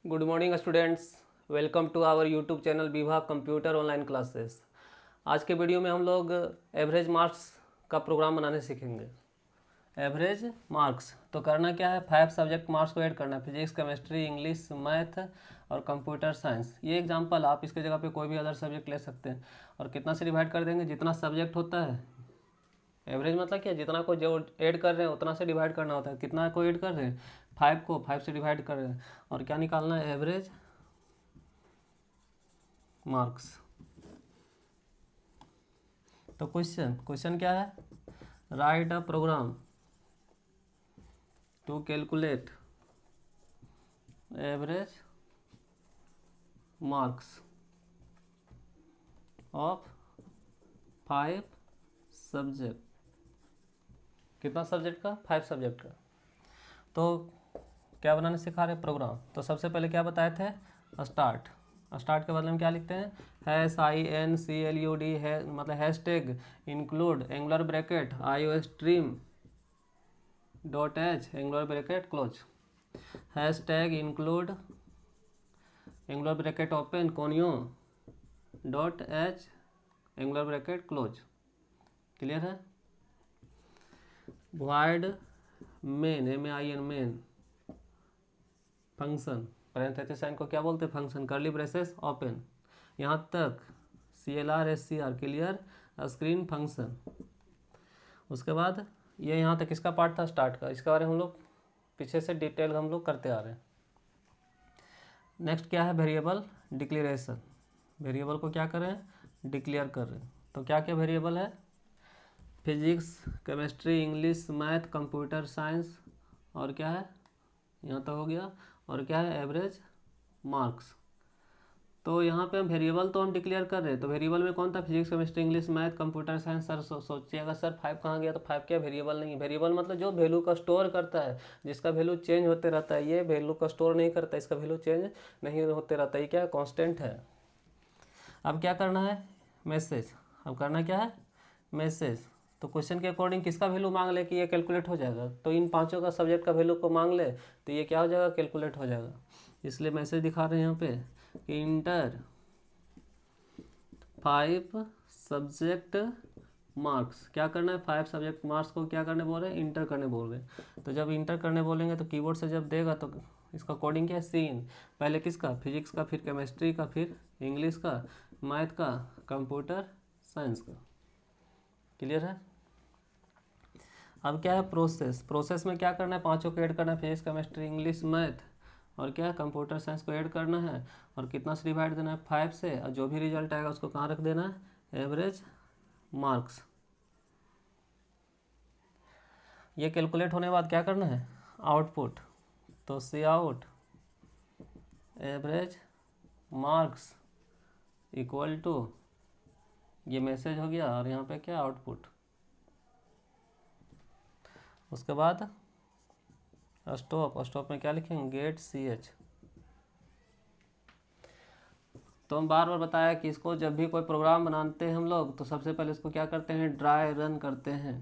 Good morning students, welcome to our YouTube channel Vibha computer online classes. आज के video में हम लोग एवरेज मार्क्स का प्रोग्राम बनाने सीखेंगे। एवरेज मार्क्स तो करना क्या है, 5 सब्जेक्ट मार्क्स को ऐड करना है, फिजिक्स, केमिस्ट्री, इंग्लिश, मैथ और कंप्यूटर साइंस। ये एग्जांपल, आप इसके जगह पे कोई भी अदर सब्जेक्ट ले सकते हैं। और कितना से डिवाइड कर देंगे, जितना सब्जेक्ट होता है। एवरेज मतलब क्या, जितना को जो ऐड कर रहे हैं उतना से डिवाइड करना होता है। कितना को ऐड कर रहे हैं, 5 को 5 से डिवाइड कर रहे हैं। और क्या निकालना है, एवरेज मार्क्स। तो क्वेश्चन क्या है, write a program to calculate average marks of 5 subject. कितना सब्जेक्ट का, 5 सब्जेक्ट का। तो क्या बनाने सिखा रहे, प्रोग्राम। तो सबसे पहले क्या बताए थे, स्टार्ट। स्टार्ट के बदले में क्या लिखते हैं, INCLUD है, मतलब hashtag include angular bracket IO stream dot H angular bracket close, hashtag include angular bracket open conio dot H angular bracket close. Clear है। Void main MAIN main function, parenthesis sign को क्या बोलते हैं, function, करली braces open, यहाँ तक CLR SCR clear screen function. उसके बाद ये यहाँ तक इसका पार्ट था स्टार्ट का, इसके बारे में हम लोग पीछे से डिटेल हम लोग करते आ रहे हैं। नेक्स्ट क्या है, वेरिएबल डिक्लेरेशन। वेरिएबल को क्या करें, डिक्लेयर कर रहे हैं। तो क्या क्या वेरिएबल है, physics, chemistry, English, math, computer science, और क्या है, यहाँ तक हो गया। और क्या है, एवरेज मार्क्स। तो यहाँ पे हम वेरिएबल तो हम डिक्लेयर कर रहे हैं। तो वेरिएबल में कौन था, physics, chemistry, English, math, computer science. Sir सोचिएगा सर 5 कहाँ गया, तो 5 क्या वेरिएबल नहीं है। वेरिएबल मतलब जो वैल्यू का स्टोर करता है, जिसका वैल्यू चेंज होते रहता है। ये वैल्यू का स्टोर नहीं करता, इसका वैल्यू चेंज नहीं होते रहता, ये क्या है, कॉन्स्टेंट है। अब क्या करना है, मैसेज। अब करना क्या है, मैसेज। तो क्वेश्चन के अकॉर्डिंग किसका वैल्यू मांग ले कि ये कैलकुलेट हो जाएगा। तो इन पांचों का सब्जेक्ट का वैल्यू को मांग ले तो ये क्या हो जाएगा, कैलकुलेट हो जाएगा। इसलिए मैसेज दिखा रहे हैं यहाँ पे कि इंटर 5 सब्जेक्ट मार्क्स। क्या करना है, 5 सब्जेक्ट मार्क्स को क्या करने बोल रहे हैं, इंटर करने बोल रहे हैं। तो जब इंटर करने बोलेंगे तो कीबोर्ड से जब देगा तो इसका कोडिंग क्या है, सीन। पहले किसका, फिजिक्स का, फिर केमिस्ट्री का, फिर इंग्लिश का, मैथ का, कंप्यूटर साइंस का। क्लियर है। अब क्या है, प्रोसेस। प्रोसेस में क्या करना है, पांचों को ऐड करना है, फिजिक्स, केमिस्ट्री, इंग्लिश, मैथ और क्या है, कंप्यूटर साइंस को ऐड करना है। और कितना से डिवाइड देना है, 5 से। और जो भी रिजल्ट आएगा उसको कहाँ रख देना है, एवरेज मार्क्स। ये कैलकुलेट होने के बाद क्या करना है, आउटपुट। तो C out average marks equal to, ये मैसेज हो गया और यहाँ पे क्या, आउटपुट। उसके बाद स्टॉप। स्टॉप में क्या लिखेंगे, गेट CH। तो हम बार बार बताया कि इसको जब भी कोई प्रोग्राम बनाते हैं हम लोग तो सबसे पहले इसको क्या करते हैं, ड्राई रन करते हैं।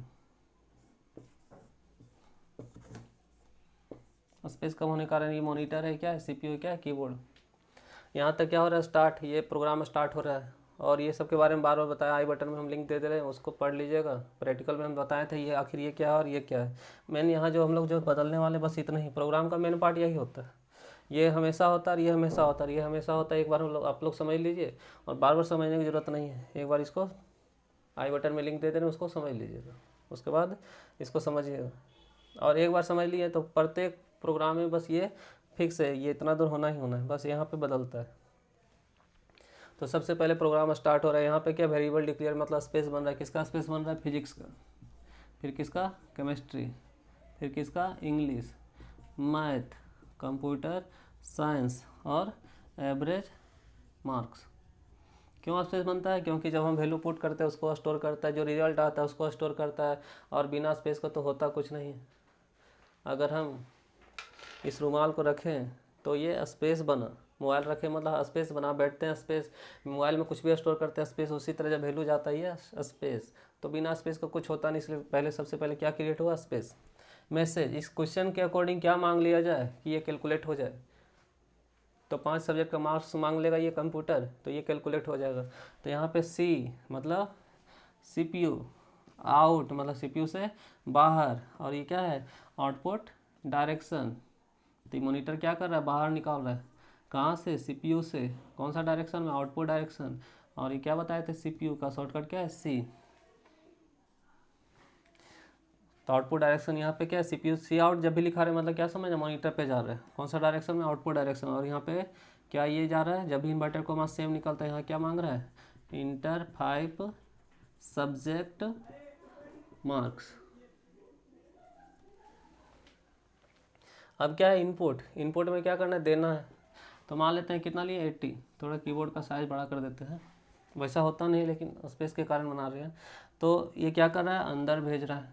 स्पेस कम होने के कारण ये मॉनिटर है, क्या है, CPU क्या है, कीबोर्ड। यहाँ तक क्या हो रहा है, स्टार्ट, ये प्रोग्राम स्टार्ट हो रहा है। और ये सब के बारे में बार बार बताया, आई बटन में हम लिंक दे दे रहे हैं, उसको पढ़ लीजिएगा। प्रैक्टिकल में हम बताए थे ये आखिर ये क्या है और ये क्या है। मेन यहाँ जो हम लोग जो बदलने वाले बस इतना ही, प्रोग्राम का मेन पार्ट यही होता है। ये हमेशा होता है, ये हमेशा होता है, ये हमेशा होता है। एक बार हम लोग आप लोग समझ लीजिए, और बार बार समझने की ज़रूरत नहीं है। एक बार इसको आई बटन में लिंक दे दे रहे हैं, उसको समझ लीजिएगा, उसके बाद इसको समझिएगा। और एक बार समझ लिए तो प्रत्येक प्रोग्राम में बस ये फिक्स है, ये इतना दूर होना ही होना है, बस यहाँ पे बदलता है। तो सबसे पहले प्रोग्राम स्टार्ट हो रहा है। यहाँ पे क्या, वेरिएबल डिक्लेयर मतलब स्पेस बन रहा है। किसका स्पेस बन रहा है, फिजिक्स का, फिर किसका, केमिस्ट्री, फिर किसका, इंग्लिश, मैथ, कंप्यूटर साइंस और एवरेज मार्क्स। क्यों स्पेस बनता है, क्योंकि जब हम वैल्यू पुट करते हैं उसको स्टोर करता है, जो रिजल्ट आता है उसको स्टोर करता है। और बिना स्पेस का तो होता कुछ नहीं है। अगर हम इस रुमाल को रखें तो ये स्पेस बना, मोबाइल रखें मतलब स्पेस बना, बैठते हैं स्पेस, मोबाइल में कुछ भी स्टोर करते हैं स्पेस। उसी तरह जब वैल्यू जाता है ये स्पेस, तो बिना स्पेस का कुछ होता नहीं। इसलिए पहले सबसे पहले क्या क्रिएट हुआ, स्पेस। मैसेज, इस क्वेश्चन के अकॉर्डिंग क्या मांग लिया जाए कि ये कैलकुलेट हो जाए। तो 5 सब्जेक्ट का मार्क्स मांग लेगा ये कंप्यूटर, तो ये कैलकुलेट हो जाएगा। तो यहाँ पे सी मतलब CPU, आउट मतलब CPU से बाहर, और ये क्या है आउटपुट डायरेक्शन। तो मॉनिटर क्या कर रहा है, बाहर निकाल रहा है, कहाँ से, CPU से, कौन सा डायरेक्शन में, आउटपुट डायरेक्शन। और ये क्या बताए थे, CPU का शॉर्टकट क्या है, C। तो आउटपुट डायरेक्शन यहाँ पे क्या है, CPU C आउट जब भी लिखा रहे मतलब क्या समझ, मॉनिटर पे जा रहा है, कौन सा डायरेक्शन में, आउटपुट डायरेक्शन। और यहाँ पे क्या ये जा रहा है, जब भी इन्वर्टर कॉमा सेम निकलता है, यहाँ क्या मांग रहा है, इंटर 5 सब्जेक्ट मार्क्स। अब क्या है इनपुट, इनपुट में क्या करना है, देना है। तो मान लेते हैं कितना लिए 80, थोड़ा कीबोर्ड का साइज बड़ा कर देते हैं, वैसा होता नहीं लेकिन स्पेस के कारण बना रहे हैं। तो ये क्या कर रहा है, अंदर भेज रहा है,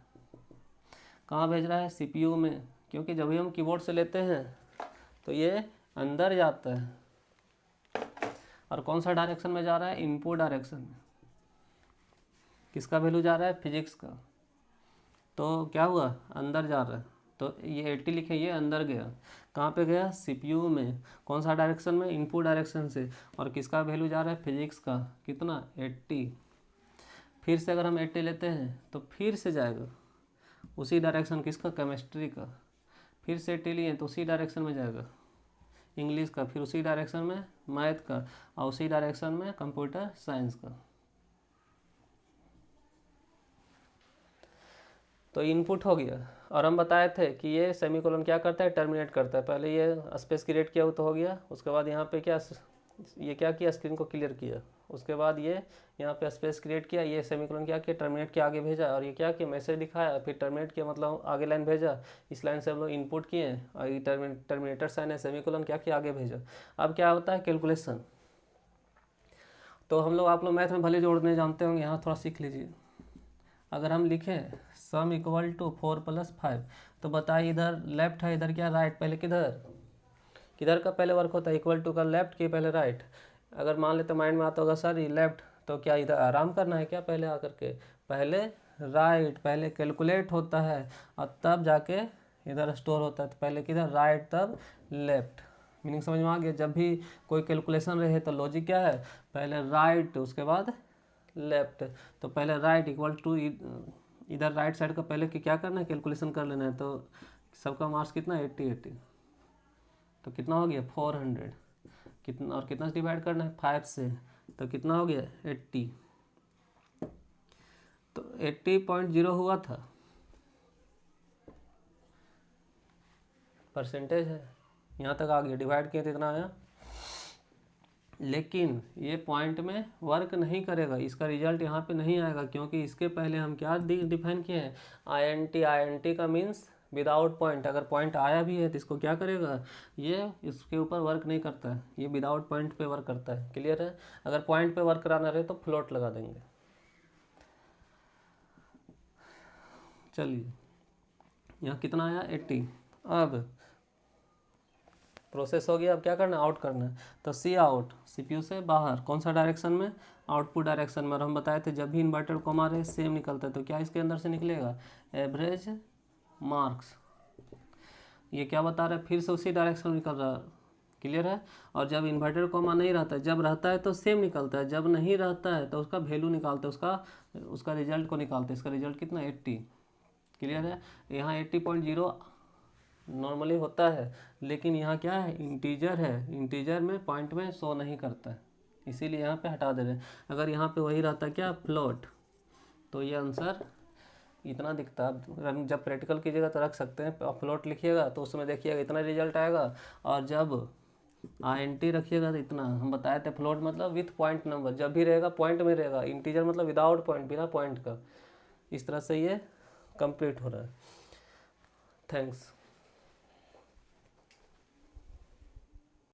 कहाँ भेज रहा है, CPU में, क्योंकि जब भी हम कीबोर्ड से लेते हैं तो ये अंदर जाता है। और कौन सा डायरेक्शन में जा रहा है, इनपुट डायरेक्शन में। किसका वैल्यू जा रहा है, फिजिक्स का। तो क्या हुआ, अंदर जा रहा है, तो ये 80 लिखे, ये अंदर गया, कहाँ पे गया, CPU में, कौन सा डायरेक्शन में, इनपुट डायरेक्शन से। और किसका वैल्यू जा रहा है, फिजिक्स का, कितना 80। फिर से अगर हम 80 लेते हैं तो फिर से जाएगा उसी डायरेक्शन, किसका, केमिस्ट्री का। फिर से 80 लिए तो उसी डायरेक्शन में जाएगा इंग्लिश का, फिर उसी डायरेक्शन में मैथ का, और उसी डायरेक्शन में कंप्यूटर साइंस का। तो इनपुट हो गया। और हम बताए थे कि ये सेमीकोलन क्या करता है, टर्मिनेट करता है। पहले ये स्पेस क्रिएट किया तो हो गया, उसके बाद यहाँ पे क्या, ये क्या किया, स्क्रीन को क्लियर किया, उसके बाद ये यहाँ पे स्पेस क्रिएट किया, ये सेमीकोलन क्या किया, टर्मिनेट किया, आगे भेजा, और ये क्या किया, मैसेज दिखाया, फिर टर्मिनेट किया मतलब आगे लाइन भेजा। इस लाइन से हम लोग इनपुट किए, और ये टर्मिनेटर साइन है, सेमीकोलन क्या किया, आगे भेजा। अब क्या होता है, कैलकुलेशन। तो हम लोग, आप लोग मैथ में भले जोड़ने जानते होंगे, यहाँ थोड़ा सीख लीजिए। अगर हम लिखें सम इक्वल टू 4 + 5, तो बताइए इधर लेफ्ट है, इधर क्या राइट, पहले किधर का पहले वर्क होता है, इक्वल टू का लेफ्ट की पहले राइट। अगर मान लेते माइंड में आता होगा सर ये लेफ्ट, तो क्या इधर आराम करना है क्या, पहले आकर के पहले राइट, पहले कैलकुलेट होता है और तब जाके इधर स्टोर होता है। तो पहले किधर राइट तब लेफ्ट। मीनिंग समझ में आ गया। जब भी कोई कैलकुलेशन रहे तो लॉजिक क्या है, पहले राइट उसके बाद लेफ्ट। तो पहले राइट इक्वल टू, इधर राइट साइड का पहले कि क्या करना है, कैलकुलेशन कर लेना है। तो सबका मार्क्स कितना, 80। तो कितना हो गया, 400। कितना और कितना से डिवाइड करना है, 5 से, तो कितना हो गया, 80। तो 80.0 हुआ था, परसेंटेज है। यहाँ तक आ गया, डिवाइड किए तो इतना आया। लेकिन ये पॉइंट में वर्क नहीं करेगा, इसका रिजल्ट यहाँ पे नहीं आएगा, क्योंकि इसके पहले हम क्या डिफाइन किए हैं, INT का मीन्स विदाउट पॉइंट। अगर पॉइंट आया भी है तो इसको क्या करेगा, ये इसके ऊपर वर्क नहीं करता है, ये विदाउट पॉइंट पे वर्क करता है। क्लियर है। अगर पॉइंट पे वर्क कराना रहे तो फ्लोट लगा देंगे। चलिए यहाँ कितना आया, 80। अब प्रोसेस हो गया, अब क्या करना है, आउट करना है। तो C आउट, CPU से बाहर, कौन सा डायरेक्शन में, आउटपुट डायरेक्शन में। और हम बताए थे जब भी इन्वर्टर कॉमा रहे सेम निकलता है, तो क्या इसके अंदर से निकलेगा, एवरेज मार्क्स। ये क्या बता रहा है, फिर से उसी डायरेक्शन में निकल रहा है। क्लियर है। और जब इन्वर्टर कॉमा नहीं रहता है, जब रहता है तो सेम निकलता है, जब नहीं रहता है तो उसका वैल्यू निकालते हैं, उसका रिजल्ट को निकालते हैं। इसका रिजल्ट कितना, 80। क्लियर है। यहाँ 80.0 नॉर्मली होता है, लेकिन यहाँ क्या है, इंटीजर है, इंटीजर में पॉइंट में शो नहीं करता है, इसीलिए यहाँ पे हटा दे रहे हैं। अगर यहाँ पे वही रहता क्या, फ्लोट, तो ये आंसर इतना दिखता है। जब प्रैक्टिकल कीजिएगा तो रख सकते हैं, फ्लोट लिखिएगा तो उसमें देखिएगा इतना रिजल्ट आएगा। और जब INT रखिएगा तो इतना। हम बताए थे फ्लोट मतलब विथ पॉइंट नंबर, जब भी रहेगा पॉइंट में रहेगा। इंटीजर मतलब विदाउट पॉइंट, बिना पॉइंट का। इस तरह से ये कंप्लीट हो रहा है। थैंक्स।